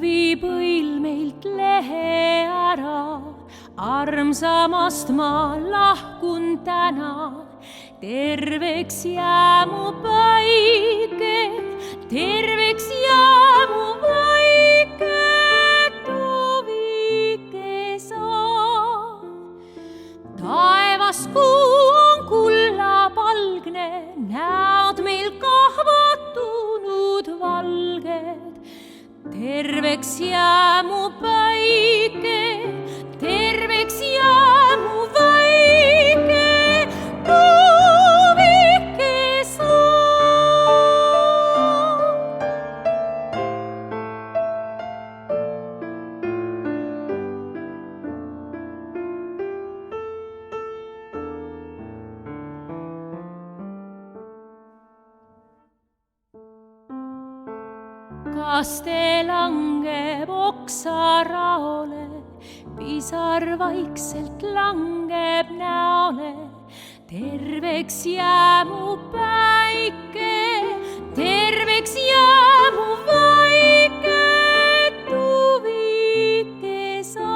viib õil meilt lehe ära, armsamast ma lahkun täna. Terveks jää mu päike, terveks jää mu väike tuvike sa. Taevas kuu on kullapalgne, näod meil kahvatunud valged. Terveks jää mu päike, terveks jää mu väike tuvike sa. Kaste langeb oksaraole, pisar vaikselt langeb näole. Terveks jää mu päike, terveks jää mu väike tuvike sa.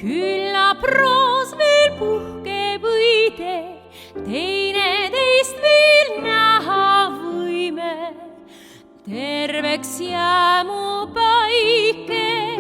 Küllap roos veel puhkeb õide, teineteist veel näha võime. Terveks jää mu päike,